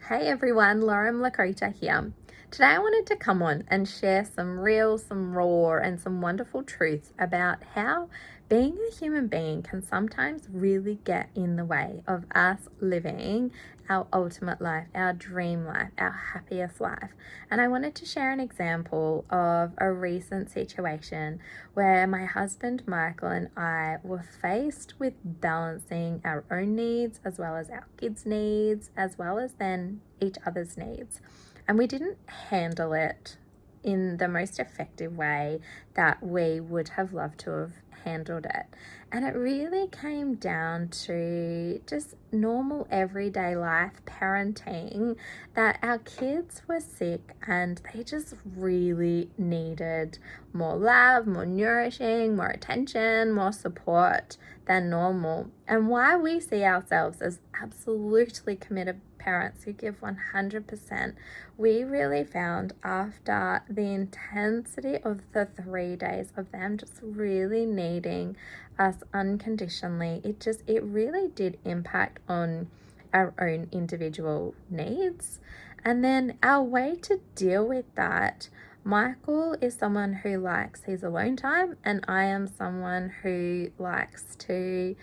Hey everyone, Lauren Lakrita here. Today I wanted to come on and share some real, some raw, and some wonderful truths about how being a human being can sometimes really get in the way of us living our ultimate life, our dream life, our happiest life. And I wanted to share an example of a recent situation where my husband Michael and I were faced with balancing our own needs as well as our kids' needs, as well as then each other's needs. And we didn't handle it in the most effective way that we would have loved to have handled it. And it really came down to just normal everyday life parenting, that our kids were sick and they just really needed more love, more nourishing, more attention, more support than normal. And while we see ourselves as absolutely committed parents who give 100%, we really found after the intensity of the 3 days of them just really needing us unconditionally, it really did impact on our own individual needs. And then our way to deal with that, Michael is someone who likes his alone time, and I am someone who likes to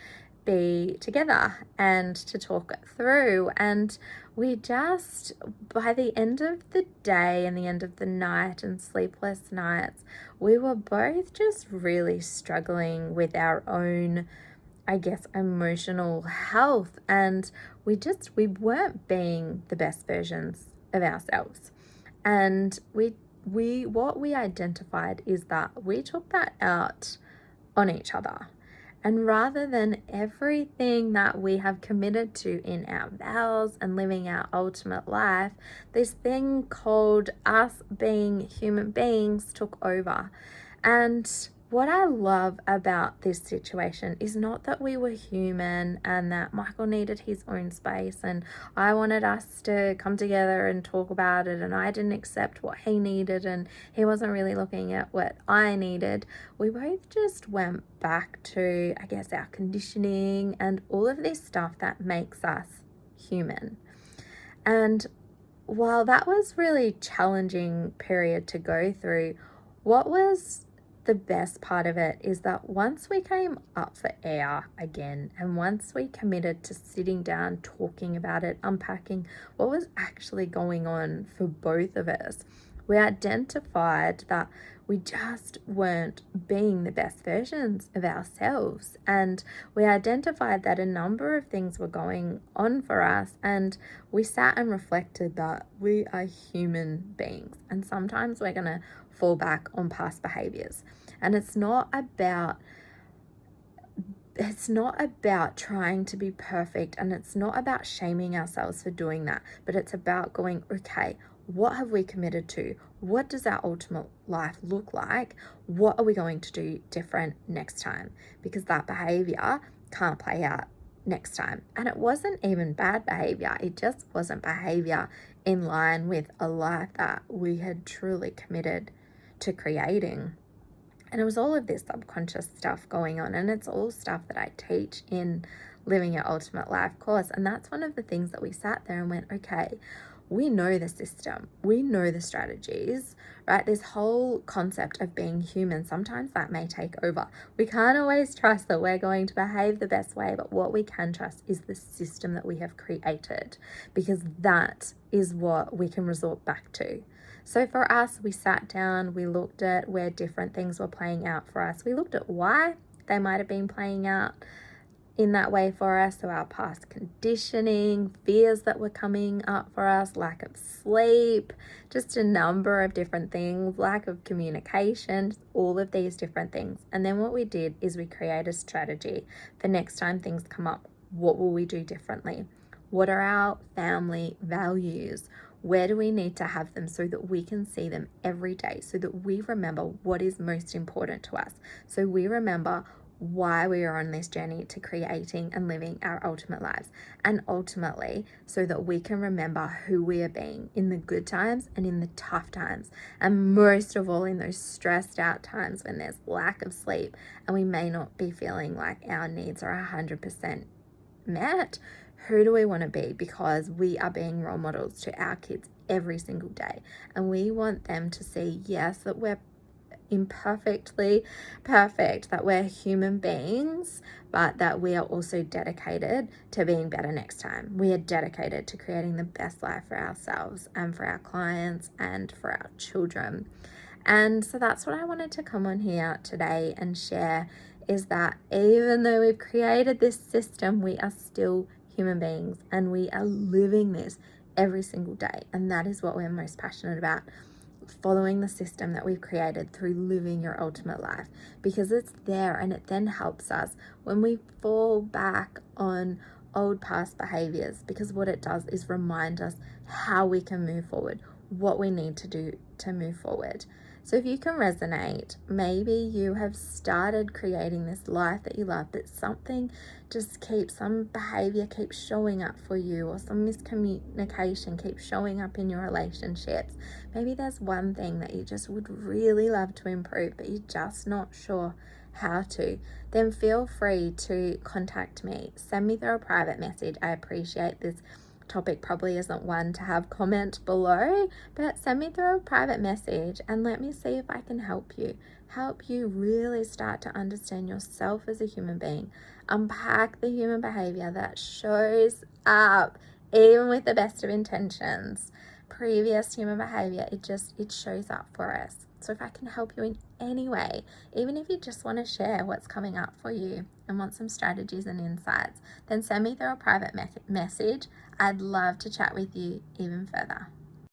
be together and to talk it through. And we just, by the end of the day and the end of the night and sleepless nights, we were both just really struggling with our own, I guess, emotional health. And we weren't being the best versions of ourselves. And what we identified is that we took that out on each other. And rather than everything that we have committed to in our vows and living our ultimate life, this thing called us being human beings took over. And what I love about this situation is not that we were human and that Michael needed his own space and I wanted us to come together and talk about it, and I didn't accept what he needed and he wasn't really looking at what I needed. We both just went back to, I guess, our conditioning and all of this stuff that makes us human. And while that was really challenging period to go through, what was the best part of it is that once we came up for air again, and once we committed to sitting down, talking about it, unpacking what was actually going on for both of us, we identified that we just weren't being the best versions of ourselves. And we identified that a number of things were going on for us. And we sat and reflected that we are human beings. And sometimes we're going to fall back on past behaviors. And it's not about trying to be perfect, and it's not about shaming ourselves for doing that, but it's about going, okay, what have we committed to? What does our ultimate life look like? What are we going to do different next time? Because that behavior can't play out next time. And it wasn't even bad behavior. It just wasn't behavior in line with a life that we had truly committed to creating. And it was all of this subconscious stuff going on. And it's all stuff that I teach in Living Your Ultimate Life course. And that's one of the things that we sat there and went, okay, we know the system, we know the strategies, right? This whole concept of being human, sometimes that may take over. We can't always trust that we're going to behave the best way, but what we can trust is the system that we have created, because that is what we can resort back to. So for us, we sat down, we looked at where different things were playing out for us. We looked at why they might have been playing out in that way for us. So our past conditioning, fears that were coming up for us, lack of sleep, just a number of different things, lack of communication, all of these different things. And then what we did is we create a strategy for next time things come up. What will we do differently? What are our family values? Where do we need to have them so that we can see them every day, so that we remember what is most important to us, so we remember why we are on this journey to creating and living our ultimate lives, and ultimately so that we can remember who we are being in the good times and in the tough times, and most of all in those stressed out times when there's lack of sleep and we may not be feeling like our needs are 100% met. who do we want to be, because we are being role models to our kids every single day, and we want them to see, yes, that we're imperfectly perfect, that we're human beings, but that we are also dedicated to being better next time. We are dedicated to creating the best life for ourselves and for our clients and for our children. And so that's what I wanted to come on here today and share, is that even though we've created this system, we are still human beings and we are living this every single day. And that is what we're most passionate about, following the system that we've created through living your ultimate life, because it's there and it then helps us when we fall back on old past behaviors, because what it does is remind us how we can move forward, what we need to do to move forward. So if you can resonate, maybe you have started creating this life that you love, but something some behavior keeps showing up for you, or some miscommunication keeps showing up in your relationships. Maybe there's one thing that you just would really love to improve, but you're just not sure how to. Then feel free to contact me. Send me through a private message. I appreciate this topic probably isn't one to have comment below, but send me through a private message and let me see if I can help you really start to understand yourself as a human being, unpack the human behavior that shows up even with the best of intentions. Previous human behavior, it shows up for us. So if I can help you in any way, even if you just want to share what's coming up for you and want some strategies and insights, then send me through a private message. I'd love to chat with you even further.